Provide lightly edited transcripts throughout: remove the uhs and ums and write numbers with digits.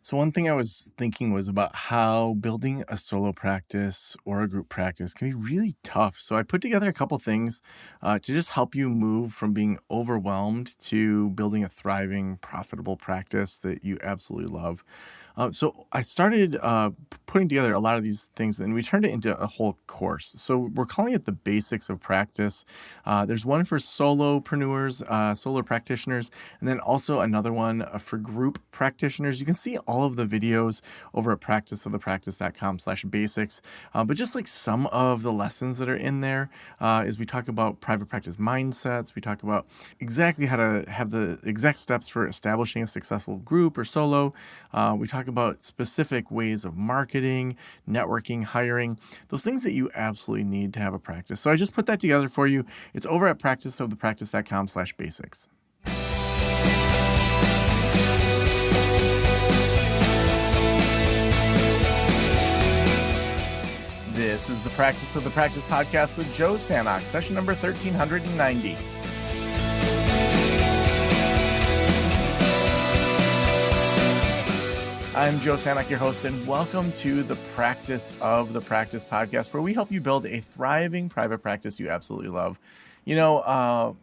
So one thing I was thinking was about how building a solo practice or a group practice can be really tough. So I put together a couple things to just help you move from being overwhelmed to building a thriving, profitable practice that you absolutely love. So I started putting together a lot of these things, and we turned it into a whole course. So we're calling it the basics of practice. There's one for solopreneurs, solo practitioners, and then also another one for group practitioners. You can see all of the videos over at practiceofthepractice.com/basics. But just like some of the lessons that are in there is we talk about private practice mindsets. We talk about exactly how to have the exact steps for establishing a successful group or solo. We talk about specific ways of marketing, networking, hiring, those things that you absolutely need to have a practice. So I just put that together for you. It's over at practiceofthepractice.com/basics. This is the Practice of the Practice podcast with Joe Sanok, session number 1390. I'm Joe Sanok, your host, and welcome to the Practice of the Practice podcast, where we help you build a thriving private practice you absolutely love. A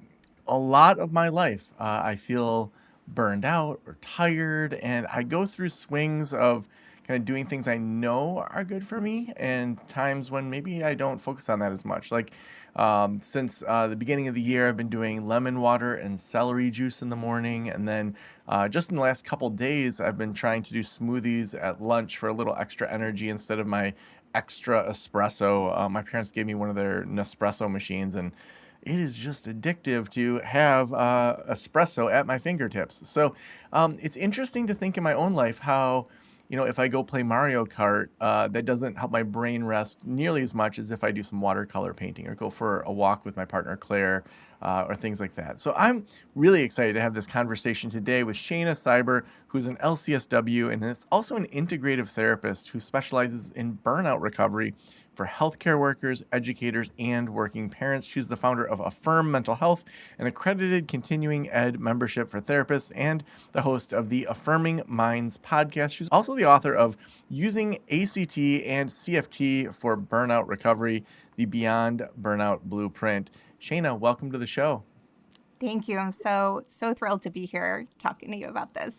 lot of my life, I feel burned out or tired, and I go through swings of kind of doing things I know are good for me, and times when maybe I don't focus on that as much. Since the beginning of the year, I've been doing lemon water and celery juice in the morning, and then just in the last couple days, I've been trying to do smoothies at lunch for a little extra energy instead of my extra espresso. My parents gave me one of their Nespresso machines, and it is just addictive to have espresso at my fingertips. So it's interesting to think in my own life how, if I go play Mario Kart, that doesn't help my brain rest nearly as much as if I do some watercolor painting or go for a walk with my partner, Claire, or things like that. So I'm really excited to have this conversation today with Shaina Siber, who's an LCSW and is also an integrative therapist who specializes in burnout recovery for healthcare workers, educators, and working parents. She's the founder of Affirm Mental Health, an accredited continuing ed membership for therapists, and the host of the Affirming Minds podcast. She's also the author of Using ACT and CFT for Burnout Recovery, the Beyond Burnout Blueprint. Shaina, welcome to the show. Thank you. I'm so thrilled to be here talking to you about this.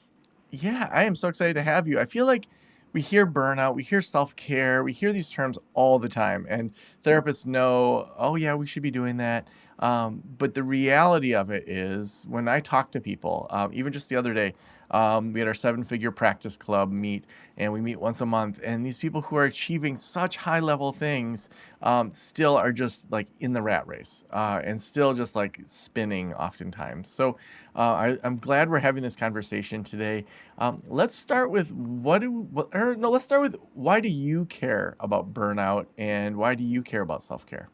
Yeah, I am so excited to have you. I feel like we hear burnout, we hear self-care, we hear these terms all the time, and therapists know, oh yeah, we should be doing that. But the reality of it is, when I talk to people, even just the other day, we had our 7-figure practice club meet, and we meet once a month. And these people who are achieving such high-level things still are just like in the rat race and still just like spinning oftentimes. So I'm glad we're having this conversation today. Let's start with why do you care about burnout, and why do you care about self-care?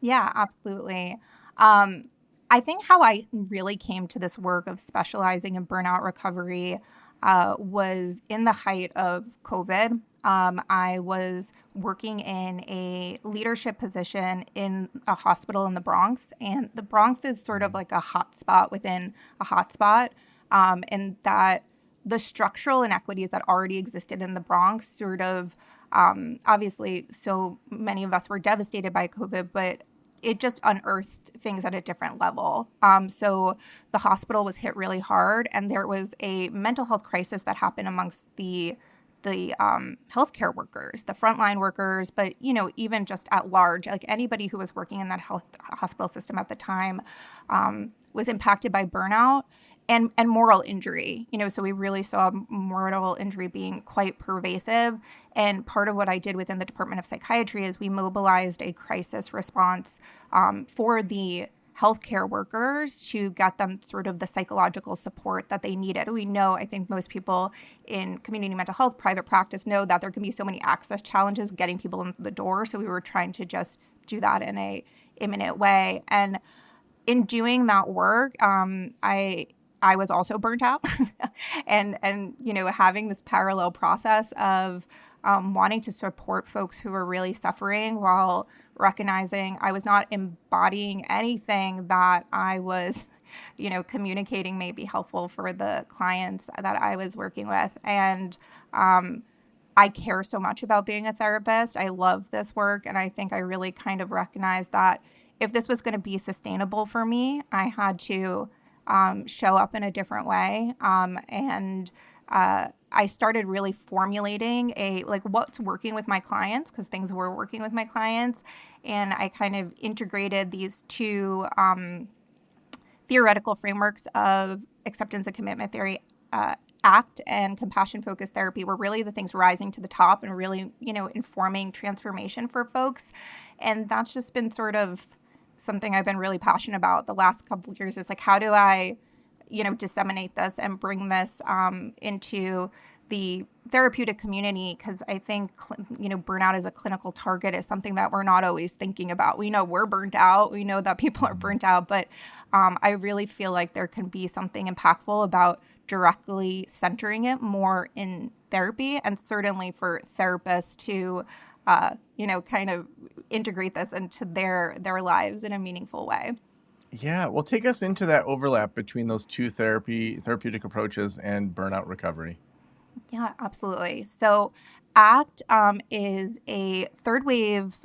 Yeah, absolutely. Um, I think how I really came to this work of specializing in burnout recovery was in the height of COVID. I was working in a leadership position in a hospital in the Bronx, and the Bronx is sort of like a hotspot within a hotspot, and that the structural inequities that already existed in the Bronx sort of obviously, so many of us were devastated by COVID, but it just unearthed things at a different level. So the hospital was hit really hard, and there was a mental health crisis that happened amongst the healthcare workers, the frontline workers, but even just at large, like anybody who was working in that hospital system at the time was impacted by burnout and moral injury. So we really saw moral injury being quite pervasive. And part of what I did within the Department of Psychiatry is we mobilized a crisis response for the healthcare workers to get them sort of the psychological support that they needed. We know, I think most people in community mental health, private practice know that there can be so many access challenges getting people in the door. So we were trying to just do that in a imminent way. And in doing that work, I was also burnt out and having this parallel process of wanting to support folks who were really suffering while recognizing I was not embodying anything that I was communicating may be helpful for the clients that I was working with. And I care so much about being a therapist. I love this work. And I think I really kind of recognized that if this was going to be sustainable for me, I had to show up in a different way. And I started really formulating what's working with my clients, because things were working with my clients. And I kind of integrated these two theoretical frameworks of acceptance and commitment theory. ACT and compassion-focused therapy were really the things rising to the top and really, informing transformation for folks. And that's just been sort of something I've been really passionate about the last couple of years. Is like, how do I, disseminate this and bring this into the therapeutic community? Because I think, burnout as a clinical target is something that we're not always thinking about. We know we're burnt out. We know that people are burnt out. But I really feel like there can be something impactful about directly centering it more in therapy, and certainly for therapists to, kind of integrate this into their lives in a meaningful way. Yeah, well, take us into that overlap between those two therapeutic approaches and burnout recovery. Yeah, absolutely. So ACT is a third wave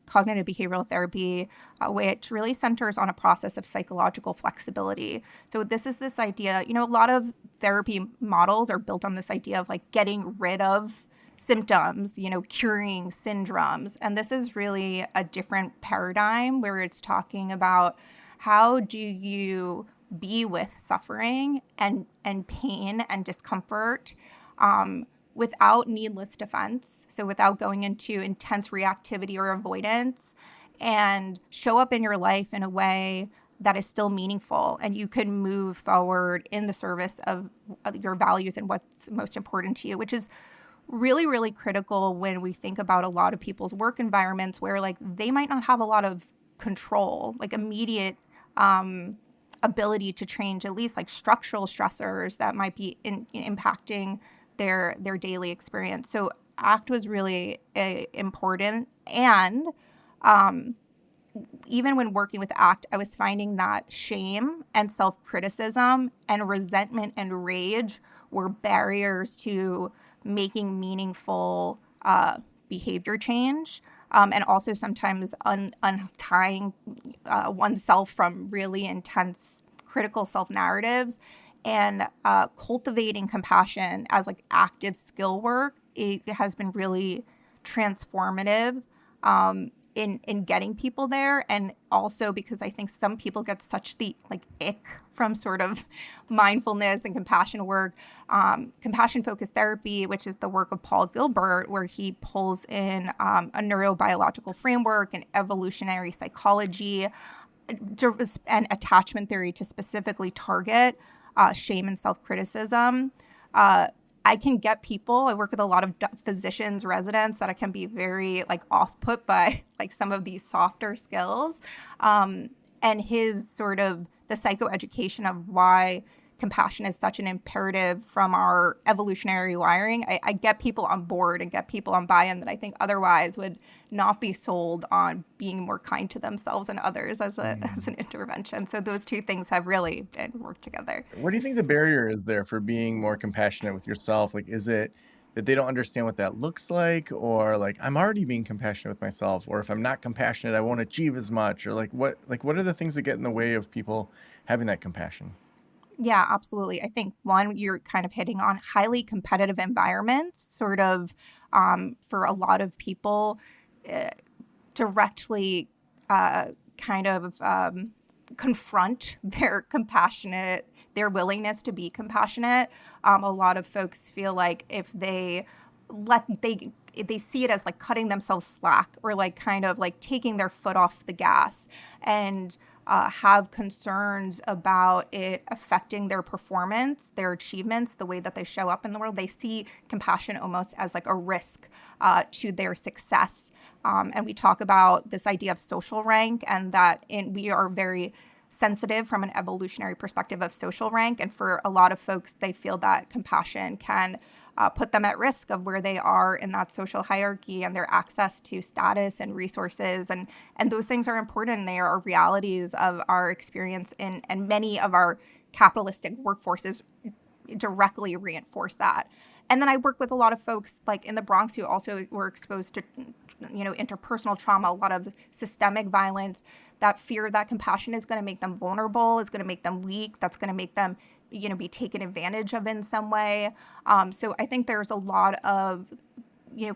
cognitive behavioral therapy, which really centers on a process of psychological flexibility. So this idea, a lot of therapy models are built on this idea of like getting rid of symptoms, curing syndromes. And this is really a different paradigm where it's talking about how do you be with suffering and pain and discomfort without needless defense, so without going into intense reactivity or avoidance, and show up in your life in a way that is still meaningful, and you can move forward in the service of your values and what's most important to you, which is really, really critical when we think about a lot of people's work environments where like they might not have a lot of control, like immediate ability to change at least like structural stressors that might be impacting their daily experience. So ACT was really important. And even when working with ACT, I was finding that shame and self-criticism and resentment and rage were barriers to making meaningful behavior change. And also sometimes untying oneself from really intense critical self-narratives, and cultivating compassion as like active skill work. It has been really transformative in getting people there. And also because I think some people get such the like ick from sort of mindfulness and compassion work. Compassion-focused therapy, which is the work of Paul Gilbert, where he pulls in a neurobiological framework and evolutionary psychology and attachment theory to specifically target shame and self-criticism. I can get people, I work with a lot of physicians, residents, that I can be very like off-put by like some of these softer skills. And his sort of the psychoeducation of why compassion is such an imperative from our evolutionary wiring. I get people on board and get people on buy-in that I think otherwise would not be sold on being more kind to themselves and others as an intervention. So those two things have really been worked together. What do you think the barrier is there for being more compassionate with yourself? Like, is it that they don't understand what that looks like, or like I'm already being compassionate with myself, or if I'm not compassionate, I won't achieve as much, or what are the things that get in the way of people having that compassion? Yeah, absolutely. I think one, you're kind of hitting on highly competitive environments, sort of for a lot of people, directly kind of confront their willingness to be compassionate. A lot of folks feel like if they see it as like cutting themselves slack, or like kind of like taking their foot off the gas, and have concerns about it affecting their performance, their achievements, the way that they show up in the world. They see compassion almost as like a risk to their success. And we talk about this idea of social rank, and that we are very sensitive from an evolutionary perspective of social rank. And for a lot of folks, they feel that compassion can put them at risk of where they are in that social hierarchy and their access to status and resources. And those things are important. They are realities of our experience and many of our capitalistic workforces directly reinforce that. And then I work with a lot of folks like in the Bronx who also were exposed to, interpersonal trauma, a lot of systemic violence. That fear that compassion is going to make them vulnerable, is going to make them weak, that's going to make them, be taken advantage of in some way. So I think there's a lot of,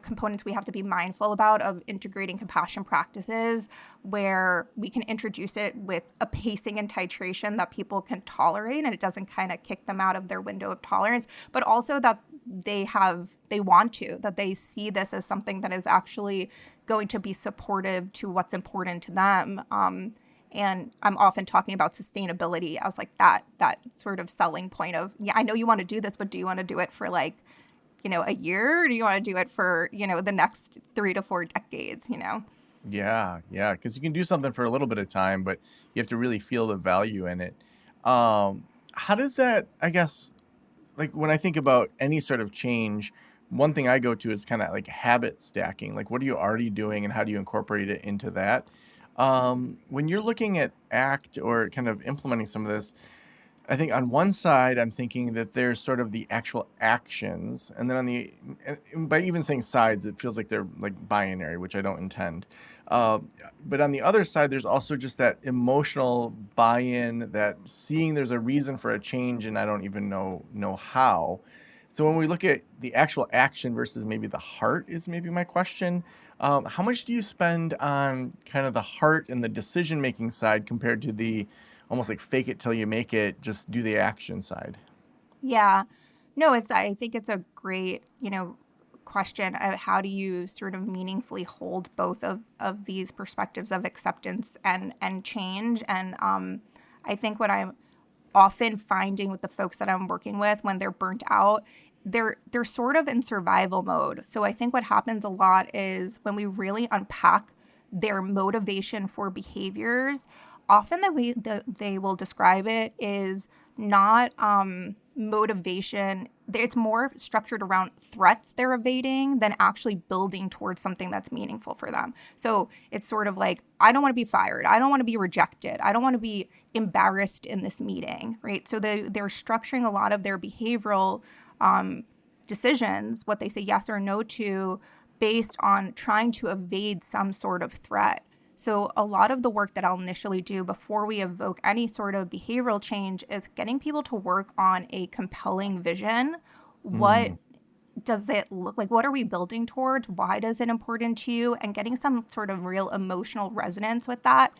components we have to be mindful about of integrating compassion practices where we can introduce it with a pacing and titration that people can tolerate and it doesn't kind of kick them out of their window of tolerance, but also that they want to, that they see this as something that is actually going to be supportive to what's important to them. And I'm often talking about sustainability as like that sort of selling point of, yeah, I know you want to do this, but do you want to do it for like, a year, or do you want to do it for, the next 3 to 4 decades, Yeah, because you can do something for a little bit of time, but you have to really feel the value in it. How does that, I guess, like when I think about any sort of change, one thing I go to is kind of like habit stacking. Like, what are you already doing and how do you incorporate it into that? When you're looking at ACT or kind of implementing some of this, I think on one side, I'm thinking that there's sort of the actual actions. And then by even saying sides, it feels like they're like binary, which I don't intend. But on the other side, there's also just that emotional buy-in, that seeing there's a reason for a change and I don't even know how. So when we look at the actual action versus maybe the heart is maybe my question. How much do you spend on kind of the heart and the decision-making side compared to the almost like fake it till you make it, just do the action side? Yeah. No, I think it's a great, question of how do you sort of meaningfully hold both of these perspectives of acceptance and change. And I think what I'm often finding with the folks that I'm working with when they're burnt out, they're sort of in survival mode. So I think what happens a lot is when we really unpack their motivation for behaviors, often the way that they will describe it is not motivation. It's more structured around threats they're evading than actually building towards something that's meaningful for them. So it's sort of like, I don't want to be fired. I don't want to be rejected. I don't want to be embarrassed in this meeting, right? So they're structuring a lot of their behavioral decisions, what they say yes or no to, based on trying to evade some sort of threat. So a lot of the work that I'll initially do before we evoke any sort of behavioral change is getting people to work on a compelling vision. What does it look like? What are we building towards? Why is it important to you? And getting some sort of real emotional resonance with that.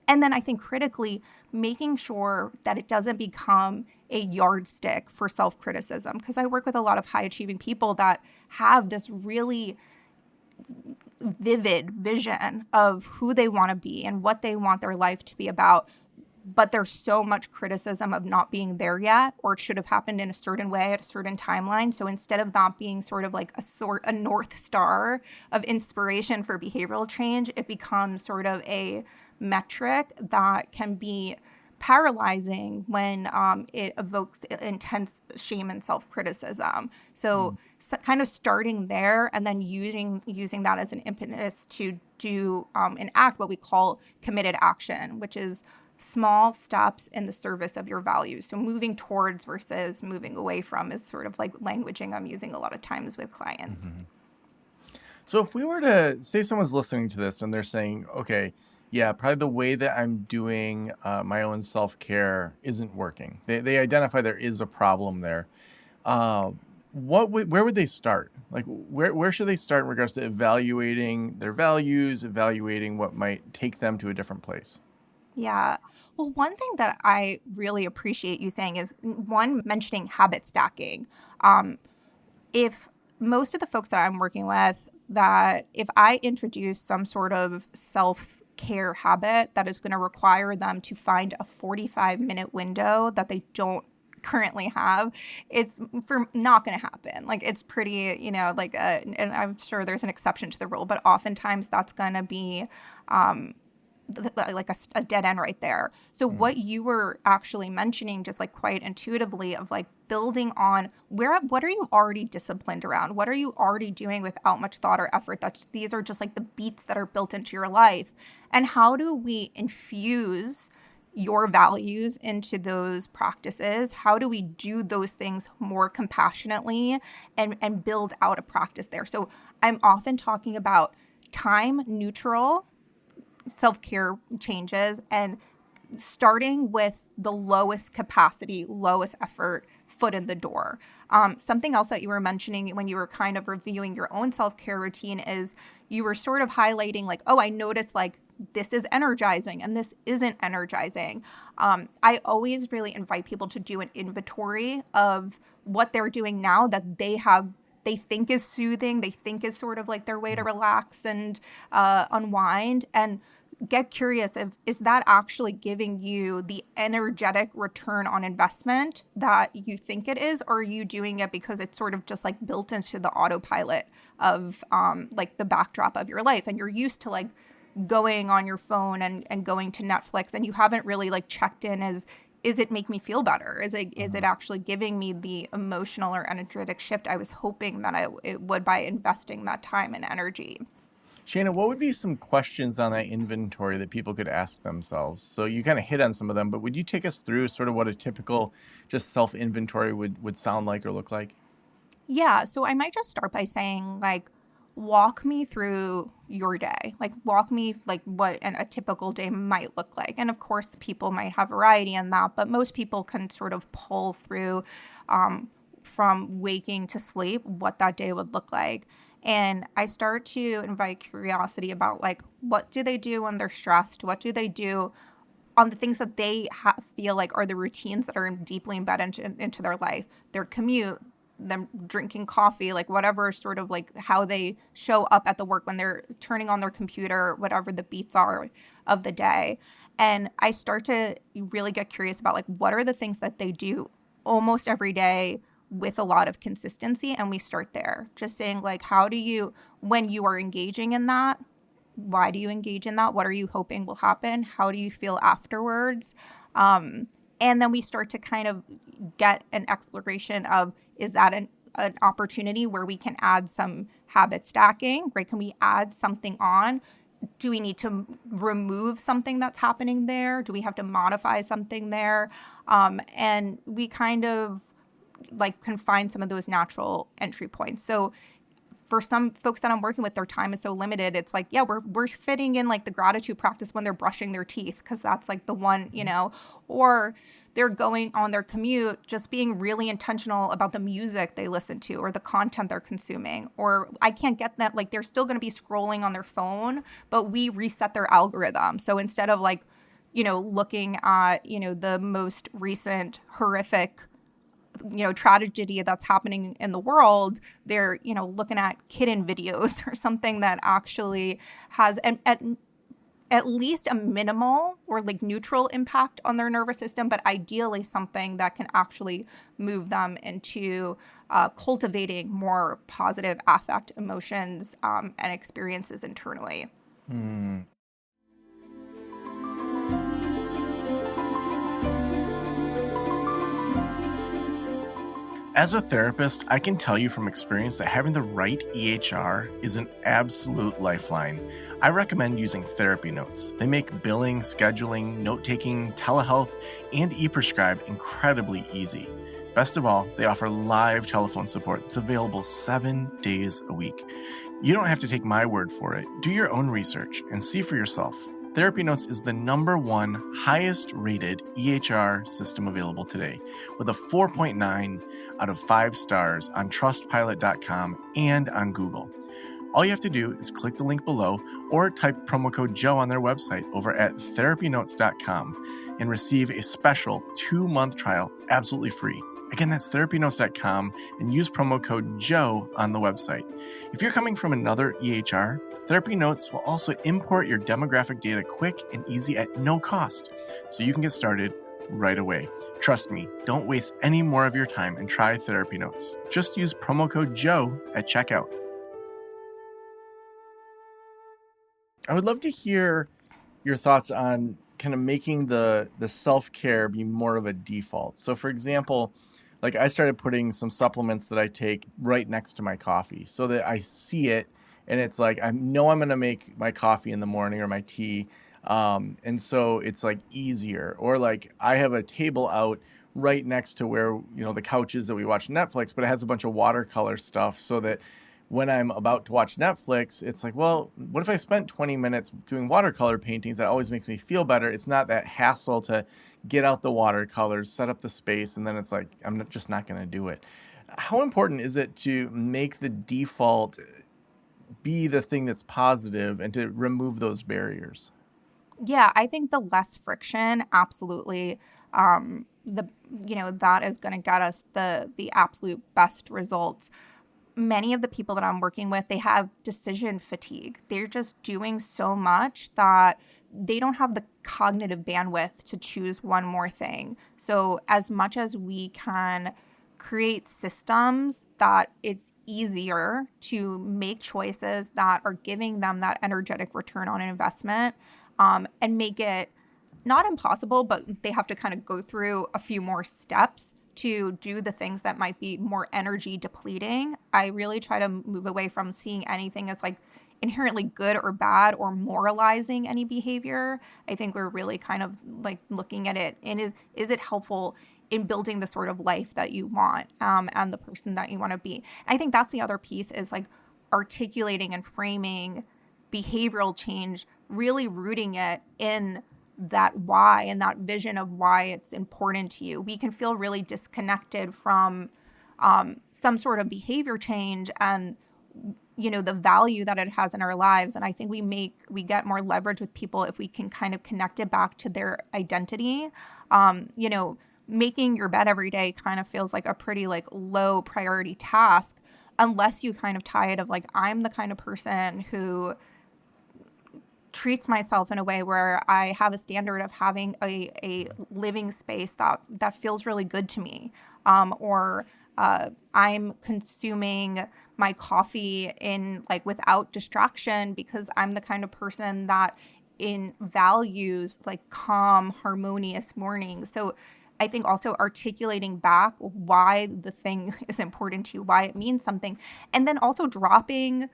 And then I think critically making sure that it doesn't become a yardstick for self-criticism, because I work with a lot of high-achieving people that have this really vivid vision of who they want to be and what they want their life to be about, but there's so much criticism of not being there yet, or it should have happened in a certain way at a certain timeline. So instead of that being sort of like a North Star of inspiration for behavioral change, it becomes sort of a metric that can be paralyzing when it evokes intense shame and self-criticism. So kind of starting there and then using that as an impetus to do and act what we call committed action, which is small steps in the service of your values. So moving towards versus moving away from is sort of like languaging I'm using a lot of times with clients. Mm-hmm. So if we were to say someone's listening to this and they're saying, okay, yeah, probably the way that I'm doing my own self-care isn't working. They identify there is a problem there. Where would they start? Like, where should they start in regards to evaluating their values, evaluating what might take them to a different place? Yeah. Well, one thing that I really appreciate you saying is, one, mentioning habit stacking. If most of the folks that I'm working with, that if I introduce some sort of self-care habit that is going to require them to find a 45-minute window that they don't currently have, it's not going to happen. Like, it's pretty, and I'm sure there's an exception to the rule, but oftentimes that's going to be like a dead end right there. So what you were actually mentioning, just like quite intuitively, of like building on what are you already disciplined around? What are you already doing without much thought or effort? That these are just like the beats that are built into your life. And how do we infuse your values into those practices? How do we do those things more compassionately and build out a practice there? So I'm often talking about time neutral self-care changes and starting with the lowest capacity, lowest effort foot in the door. Something else that you were mentioning when you were kind of reviewing your own self-care routine is you were sort of highlighting like, oh, I noticed like this is energizing and this isn't energizing. I always really invite people to do an inventory of what they're doing now that they think is soothing, they think is sort of like their way to relax and unwind, and get curious if is that actually giving you the energetic return on investment that you think it is, or are you doing it because it's sort of just like built into the autopilot of like the backdrop of your life, and you're used to like going on your phone and going to Netflix, and you haven't really like checked in as, is it make me feel better? Is it actually giving me the emotional or energetic shift I was hoping that it would by investing that time and energy? Shaina, what would be some questions on that inventory that people could ask themselves? So you kind of hit on some of them, but would you take us through sort of what a typical just self-inventory would sound like or look like? Yeah, so I might just start by saying like, walk me through your day. Like walk me like what a typical day might look like. And of course, people might have variety in that, but most people can sort of pull through from waking to sleep what that day would look like. And I start to invite curiosity about like, what do they do when they're stressed? What do they do on the things that they feel like are the routines that are deeply embedded into their life? Their commute, them drinking coffee, like whatever sort of like how they show up at the work when they're turning on their computer, whatever the beats are of the day. And I start to really get curious about like, what are the things that they do almost every day with a lot of consistency? And we start there, just saying like, how do you, when you are engaging in that, why do you engage in that? What are you hoping will happen? How do you feel afterwards? And then we start to kind of get an exploration of, is that an opportunity where we can add some habit stacking, right? Can we add something on? Do we need to remove something that's happening there? Do we have to modify something there? And we kind of like can find some of those natural entry points. So for some folks that I'm working with, their time is so limited. It's like, yeah, we're fitting in like the gratitude practice when they're brushing their teeth, because that's like the one, or they're going on their commute, just being really intentional about the music they listen to or the content they're consuming. Or I can't get that, like they're still going to be scrolling on their phone, but we reset their algorithm. So instead of like, looking at, the most recent horrific tragedy that's happening in the world, they're, looking at kitten videos or something that actually has at least a minimal or like neutral impact on their nervous system, but ideally something that can actually move them into cultivating more positive affect, emotions, and experiences internally. As a therapist, I can tell you from experience that having the right EHR is an absolute lifeline. I recommend using Therapy Notes. They make billing, scheduling, note-taking, telehealth, and e-prescribe incredibly easy. Best of all, they offer live telephone support that's available 7 days a week. You don't have to take my word for it. Do your own research and see for yourself. Therapy Notes is the #1 highest rated EHR system available today, with a 4.9 out of 5 stars on trustpilot.com and on Google. All you have to do is click the link below or type promo code Joe on their website over at therapynotes.com and receive a special 2-month trial absolutely free. Again, that's therapynotes.com, and use promo code Joe on the website. If you're coming from another EHR, Therapy Notes will also import your demographic data quick and easy at no cost, so you can get started right away. Trust me, don't waste any more of your time and try Therapy Notes. Just use promo code Joe at checkout. I would love to hear your thoughts on kind of making the self-care be more of a default. So for example, like I started putting some supplements that I take right next to my coffee so that I see it and it's like I know I'm going to make my coffee in the morning or my tea. And so it's like easier. Or like I have a table out right next to where, the couches that we watch Netflix, but it has a bunch of watercolor stuff so that when I'm about to watch Netflix, it's like, well, what if I spent 20 minutes doing watercolor paintings? That always makes me feel better. It's not that hassle to get out the watercolors, set up the space, and then it's like, just not going to do it. How important is it to make the default be the thing that's positive and to remove those barriers? Yeah, I think the less friction, absolutely. The that is going to get us the absolute best results. Many of the people that I'm working with, they have decision fatigue. They're just doing so much that they don't have the cognitive bandwidth to choose one more thing. So as much as we can create systems that it's easier to make choices that are giving them that energetic return on an investment, and make it not impossible, but they have to kind of go through a few more steps to do the things that might be more energy depleting. I really try to move away from seeing anything as like inherently good or bad or moralizing any behavior. I think we're really kind of like looking at it and is it helpful in building the sort of life that you want, and the person that you want to be. I think that's the other piece is like articulating and framing behavioral change, really rooting it in that why and that vision of why it's important to you. We can feel really disconnected from some sort of behavior change and the value that it has in our lives. And I think we get more leverage with people if we can kind of connect it back to their identity. Making your bed every day kind of feels like a pretty like low priority task unless you kind of tie it of like, I'm the kind of person who treats myself in a way where I have a standard of having a living space that feels really good to me. Or I'm consuming my coffee in like without distraction because I'm the kind of person that values like calm, harmonious mornings. So I think also articulating back why the thing is important to you, why it means something, and then also dropping.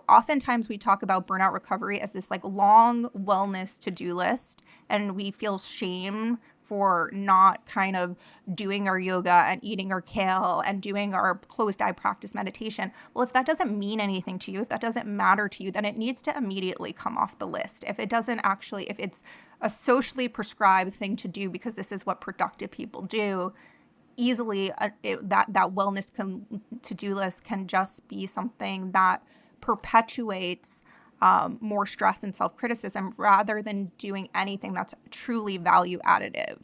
Oftentimes we talk about burnout recovery as this like long wellness to-do list, and we feel shame for not kind of doing our yoga and eating our kale and doing our closed eye practice meditation. Well, if that doesn't mean anything to you, if that doesn't matter to you, then it needs to immediately come off the list. If it's a socially prescribed thing to do because this is what productive people do, easily that wellness to-do list can just be something that perpetuates more stress and self-criticism rather than doing anything that's truly value additive.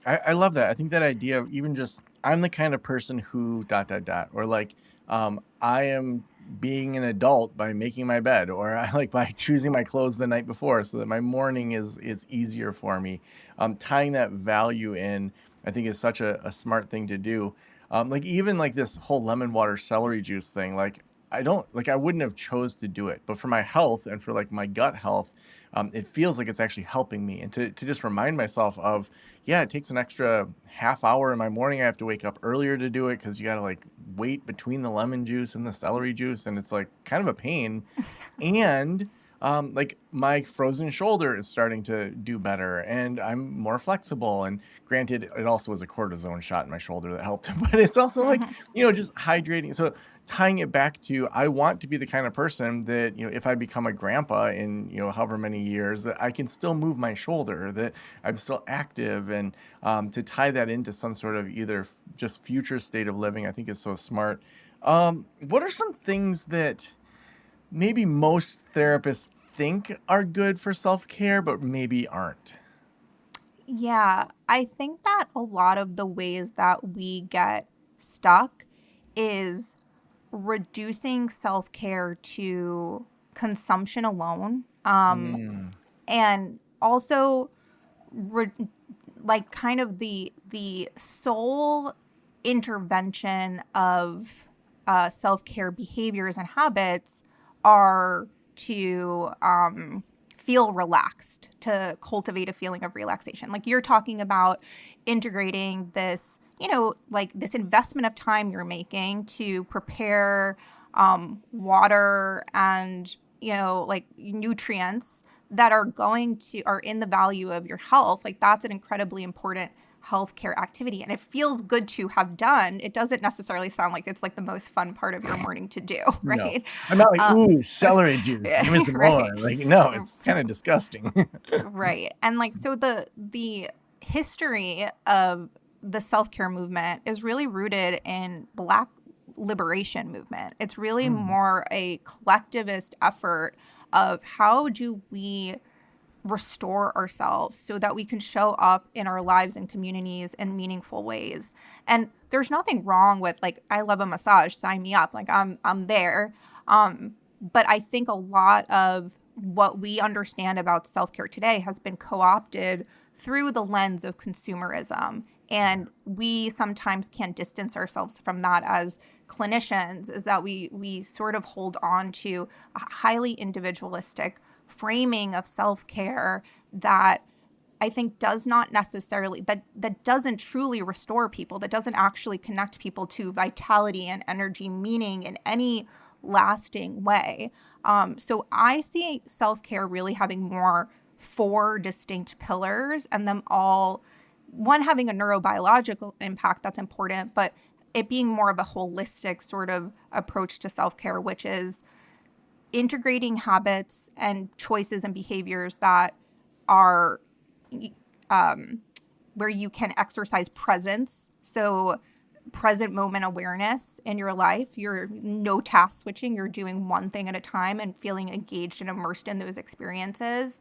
I love that. I think that idea of even just, I'm the kind of person who ... or like, I am being an adult by making my bed, or I like by choosing my clothes the night before so that my morning is easier for me. Tying that value in, I think is such a smart thing to do. Like even like this whole lemon water celery juice thing, like I wouldn't have chose to do it, but for my health and for like my gut health, it feels like it's actually helping me. And to just remind myself of, yeah, it takes an extra half hour in my morning. I have to wake up earlier to do it because you got to like wait between the lemon juice and the celery juice. And it's like kind of a pain. And like my frozen shoulder is starting to do better and I'm more flexible. And granted, it also was a cortisone shot in my shoulder that helped, but it's also like, just hydrating. So tying it back to, I want to be the kind of person that, if I become a grandpa in, however many years, that I can still move my shoulder, that I'm still active, and to tie that into some sort of either just future state of living, I think is so smart. What are some things that maybe most therapists think are good for self-care, but maybe aren't? Yeah, I think that a lot of the ways that we get stuck is reducing self-care to consumption alone, Mm. and also re- like kind of the sole intervention of self-care behaviors and habits are to feel relaxed, to cultivate a feeling of relaxation. Like you're talking about integrating this, like this investment of time you're making to prepare water and, like nutrients that are in the value of your health. Like that's an incredibly important healthcare activity, and it feels good to have done. It doesn't necessarily sound like it's like the most fun part of your morning to do, No, right? I'm not like, ooh, celery juice, give me some Right. more. Like, no, it's kind of disgusting. Right. And like, so the history of the self-care movement is really rooted in Black liberation movement. It's really more a collectivist effort of how do we restore ourselves so that we can show up in our lives and communities in meaningful ways. And there's nothing wrong with like, I love a massage, sign me up. Like I'm there. But I think a lot of what we understand about self-care today has been co-opted through the lens of consumerism. And we sometimes can't distance ourselves from that as clinicians, is that we sort of hold on to a highly individualistic framing of self-care that I think does not necessarily, that doesn't truly restore people, that doesn't actually connect people to vitality and energy, meaning in any lasting way. So I see self-care really having more 4 distinct pillars, and them all, one having a neurobiological impact that's important, but it being more of a holistic sort of approach to self-care, which is integrating habits and choices and behaviors that are where you can exercise presence. So present moment awareness in your life. You're no task switching. You're doing one thing at a time and feeling engaged and immersed in those experiences.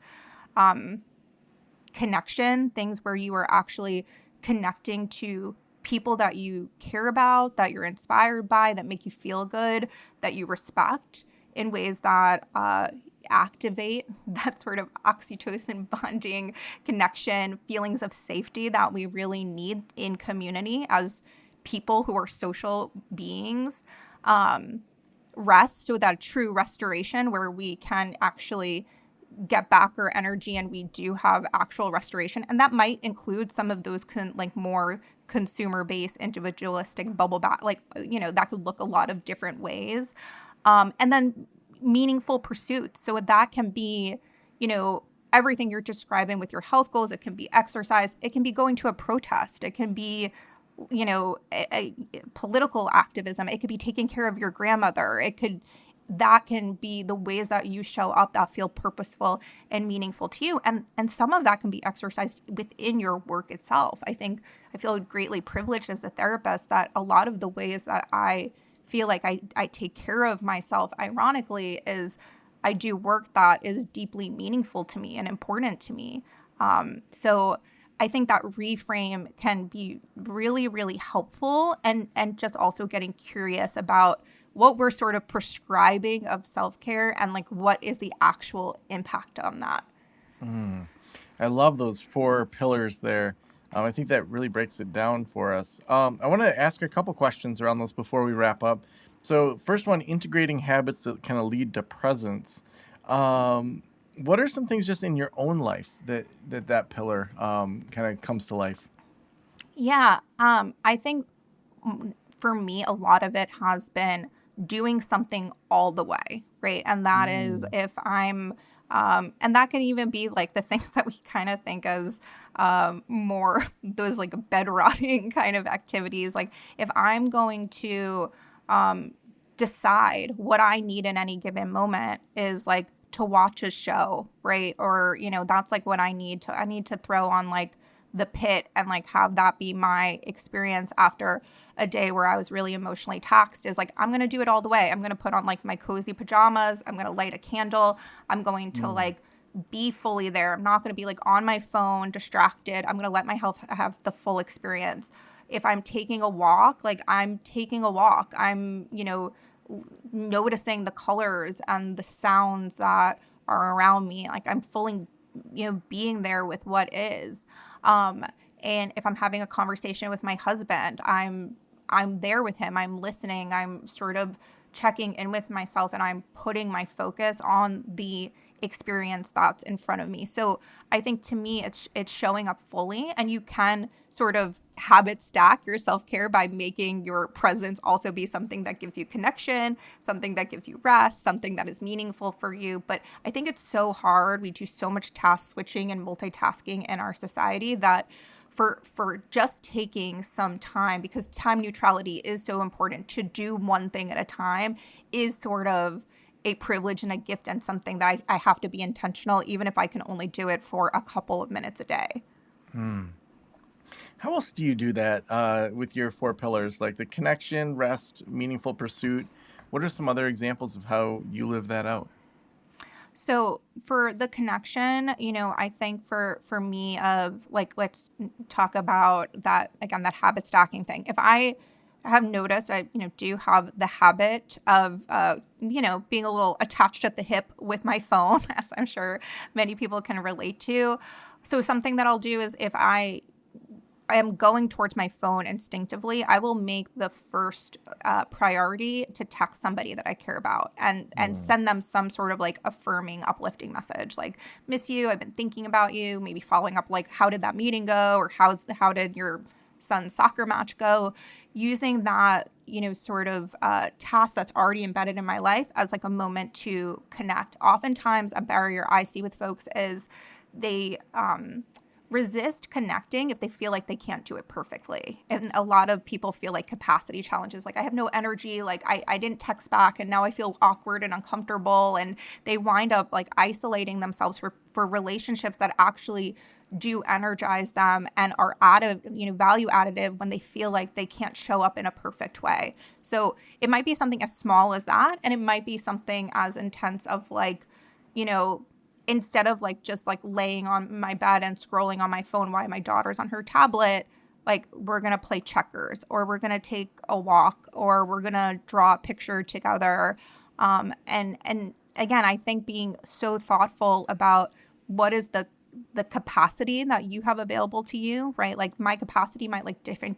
Connection, things where you are actually connecting to people that you care about, that you're inspired by, that make you feel good, that you respect in ways that activate that sort of oxytocin bonding connection, feelings of safety that we really need in community as people who are social beings. Rest, so that true restoration where we can actually get back our energy and we do have actual restoration. And that might include some of those more consumer-based, individualistic bubble bath, that could look a lot of different ways. And then meaningful pursuits. So that can be, everything you're describing with your health goals. It can be exercise. It can be going to a protest. It can be, a political activism. It could be taking care of your grandmother. That can be the ways that you show up that feel purposeful and meaningful to you. And some of that can be exercised within your work itself. I feel greatly privileged as a therapist that a lot of the ways that I feel like I take care of myself, ironically, is I do work that is deeply meaningful to me and important to me. So I think that reframe can be really, really helpful, and just also getting curious about what we're sort of prescribing of self-care and like what is the actual impact on that. I love those 4 pillars there. I think that really breaks it down for us. I want to ask a couple questions around those before we wrap up. So first one, integrating habits that kind of lead to presence. What are some things just in your own life that pillar kind of comes to life? Yeah, I think for me, a lot of it has been doing something all the way, right? And that is if I'm, and that can even be like the things that we kind of think as more those like bed rotting kind of activities. Like if I'm going to decide what I need in any given moment is like to watch a show, right? Or, that's like what I need to throw on like The Pit and like have that be my experience after a day where I was really emotionally taxed, is like, I'm going to do it all the way. I'm going to put on like my cozy pajamas. I'm going to light a candle. I'm going to like be fully there. I'm not going to be like on my phone distracted. I'm going to let my health have the full experience. If I'm taking a walk, like I'm taking a walk. I'm, noticing the colors and the sounds that are around me. Like I'm fully, being there with what is. And if I'm having a conversation with my husband, I'm there with him. I'm listening. I'm sort of checking in with myself, and I'm putting my focus on the experience that's in front of me. So I think to me, it's showing up fully, and you can sort of habit stack your self-care by making your presence also be something that gives you connection, something that gives you rest, something that is meaningful for you. But I think it's so hard. We do so much task switching and multitasking in our society that for just taking some time, because time neutrality is so important, to do one thing at a time is sort of a privilege and a gift, and something that I have to be intentional, even if I can only do it for a couple of minutes a day. How else do you do that with your 4 pillars, like the connection, rest, meaningful pursuit? What are some other examples of how you live that out? So for the connection, I think for me, of like, let's talk about that again, that habit stacking thing. If I have noticed, I do have the habit of being a little attached at the hip with my phone, as I'm sure many people can relate to. So something that I'll do is, if I am going towards my phone instinctively, I will make the first priority to text somebody that I care about, and send them some sort of like affirming, uplifting message, like, miss you, I've been thinking about you, maybe following up, like, how did that meeting go, or how did your son's soccer match go, using that, sort of task that's already embedded in my life as like a moment to connect. Oftentimes a barrier I see with folks is they resist connecting if they feel like they can't do it perfectly. And a lot of people feel like capacity challenges, like, I have no energy, like I didn't text back and now I feel awkward and uncomfortable. And they wind up like isolating themselves for relationships that actually do energize them and are value additive, when they feel like they can't show up in a perfect way. So it might be something as small as that. And it might be something as intense of like, instead of like just like laying on my bed and scrolling on my phone while my daughter's on her tablet, like, we're going to play checkers, or we're going to take a walk, or we're going to draw a picture together. And again, I think being so thoughtful about what is the capacity that you have available to you, right? Like, my capacity might look different,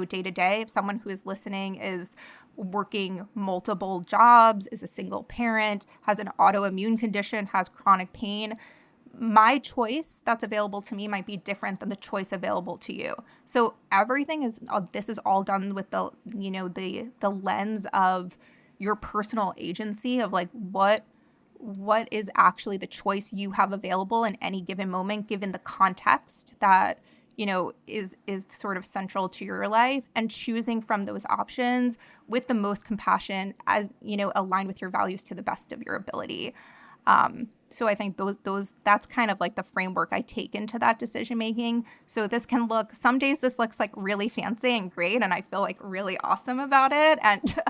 day to day. If someone who is listening is working multiple jobs, is a single parent, has an autoimmune condition, has chronic pain, my choice that's available to me might be different than the choice available to you. So this is all done with the lens of your personal agency, of like, what is actually the choice you have available in any given moment, given the context that is sort of central to your life, and choosing from those options with the most compassion, as aligned with your values to the best of your ability. So I think that's kind of like the framework I take into that decision making. So some days this looks like really fancy and great, and I feel like really awesome about it. And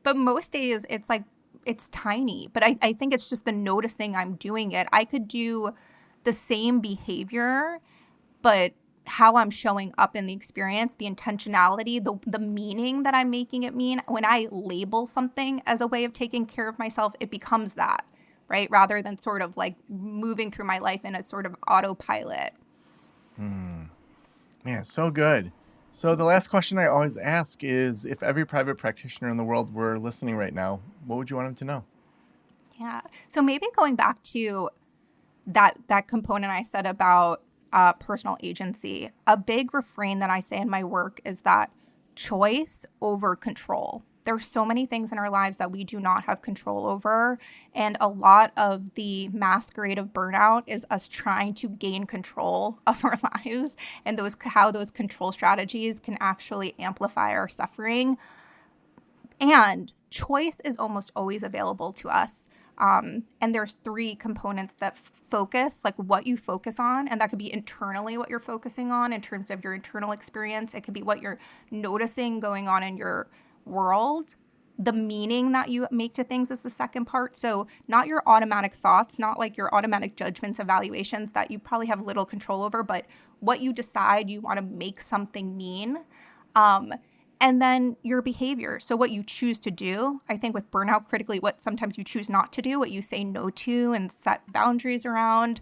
but most days it's like, it's tiny. But I think it's just the noticing I'm doing it. I could do the same behavior, but how I'm showing up in the experience, the intentionality, the meaning that I'm making it mean. When I label something as a way of taking care of myself, it becomes that, right? Rather than sort of like moving through my life in a sort of autopilot. Man, so good. So the last question I always ask is, if every private practitioner in the world were listening right now, what would you want them to know? Yeah. So maybe going back to that component I said about personal agency, a big refrain that I say in my work is that choice over control. There's so many things in our lives that we do not have control over. And a lot of the masquerade of burnout is us trying to gain control of our lives, and how those control strategies can actually amplify our suffering. And choice is almost always available to us. And there's 3 components that focus, like what you focus on. And that could be internally what you're focusing on in terms of your internal experience. It could be what you're noticing going on in your world. The meaning that you make to things is the second part. So not your automatic thoughts, not like your automatic judgments, evaluations that you probably have little control over, but what you decide you want to make something mean. And then your behavior. So what you choose to do. I think with burnout, critically, what sometimes you choose not to do, what you say no to and set boundaries around.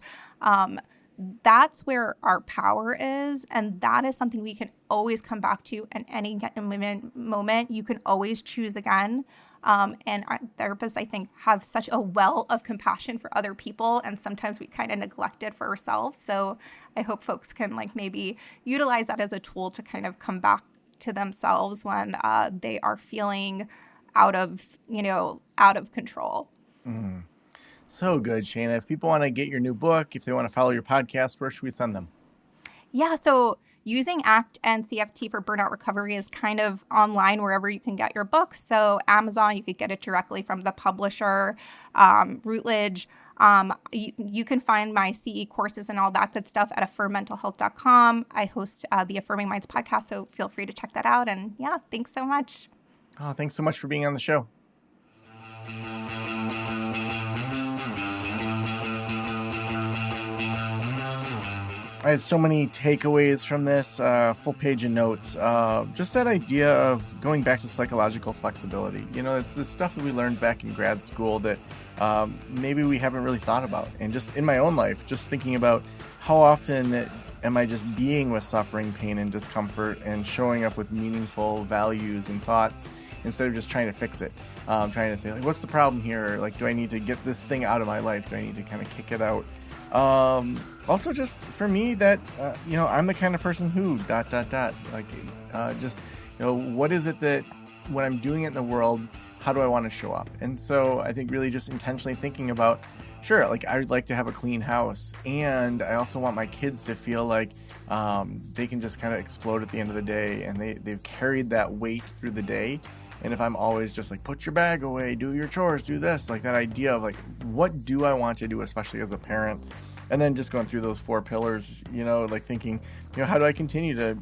That's where our power is. And that is something we can always come back to at any given moment. You can always choose again. And our therapists, I think, have such a well of compassion for other people, and sometimes we kind of neglect it for ourselves. So I hope folks can maybe utilize that as a tool to kind of come back to themselves when they are feeling out of control. Mm. So good, Shaina. If people want to get your new book, if they want to follow your podcast, where should we send them? Yeah, so using ACT and CFT for burnout recovery is kind of online wherever you can get your books. So Amazon, you could get it directly from the publisher, Routledge. You can find my CE courses and all that good stuff at affirmmentalhealth.com. I host the Affirming Minds podcast, so feel free to check that out. And yeah, thanks so much. Oh, thanks so much for being on the show. I had so many takeaways from this, full page of notes. Just that idea of going back to psychological flexibility. It's the stuff that we learned back in grad school that maybe we haven't really thought about. And just in my own life, just thinking about how often am I just being with suffering, pain, and discomfort and showing up with meaningful values and thoughts instead of just trying to fix it. Trying to say, what's the problem here? Do I need to get this thing out of my life? Do I need to kind of kick it out? Also, just for me, that I'm the kind of person who ... what is it that when I'm doing it in the world, how do I want to show up? And so I think really just intentionally thinking about, sure, I would like to have a clean house, and I also want my kids to feel like they can just kind of explode at the end of the day, and they've carried that weight through the day. And if I'm always just put your bag away, do your chores, do this, that idea of what do I want to do, especially as a parent? And then just going through those 4 pillars, thinking, how do I continue to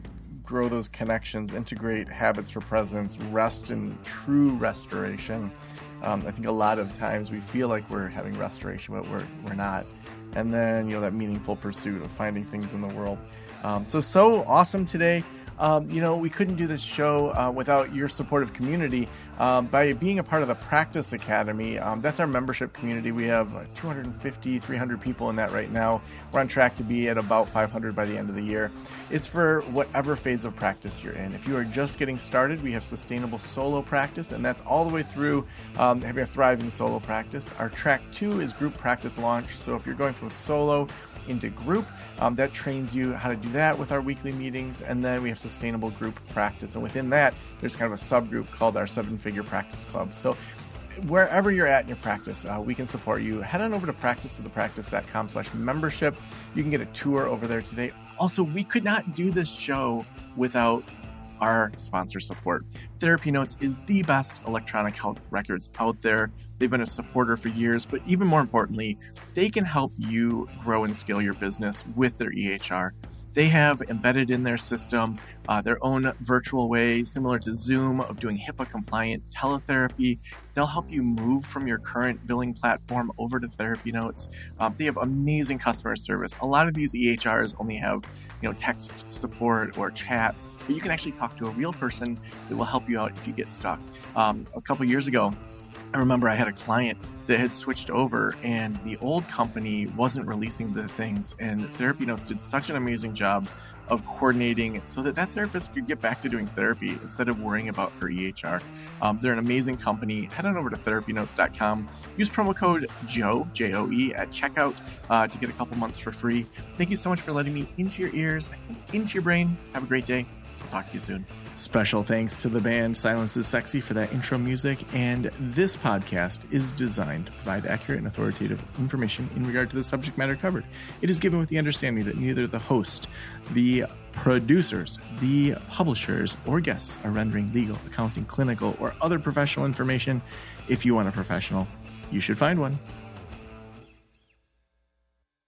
grow those connections, integrate habits for presence, rest and true restoration. I think a lot of times we feel like we're having restoration, but we're not. And then, that meaningful pursuit of finding things in the world. So awesome today. We couldn't do this show without your supportive community. By being a part of the Practice Academy, that's our membership community. We have 250, 300 people in that right now. We're on track to be at about 500 by the end of the year. It's for whatever phase of practice you're in. If you are just getting started, we have sustainable solo practice, and that's all the way through having a thriving solo practice. Our track 2 is group practice launch. So if you're going from solo into group, that trains you how to do that with our weekly meetings. And then we have sustainable group practice, and within that there's kind of a subgroup called our 7-figure practice club. So wherever you're at in your practice, we can support you. Head on over to practiceofthepractice.com/membership. You can get a tour over there today. Also, we could not do this show without our sponsor support. Therapy Notes is the best electronic health records out there. They've been a supporter for years, but even more importantly, they can help you grow and scale your business with their EHR. They have embedded in their system their own virtual way, similar to Zoom, of doing HIPAA-compliant teletherapy. They'll help you move from your current billing platform over to Therapy Notes. They have amazing customer service. A lot of these EHRs only have text support or chat, but you can actually talk to a real person that will help you out if you get stuck. A couple years ago, I remember I had a client that had switched over, and the old company wasn't releasing the things, and Therapy Notes did such an amazing job of coordinating so that therapist could get back to doing therapy instead of worrying about her EHR. They're an amazing company. Head on over to therapynotes.com. Use promo code JOE, J-O-E, at checkout to get a couple months for free. Thank you so much for letting me into your ears, into your brain. Have a great day. I'll talk to you soon. Special thanks to the band Silence is Sexy for that intro music, and this podcast is designed to provide accurate and authoritative information in regard to the subject matter covered. It is given with the understanding that neither the host, the producers, the publishers, or guests are rendering legal, accounting, clinical, or other professional information. If you want a professional, you should find one.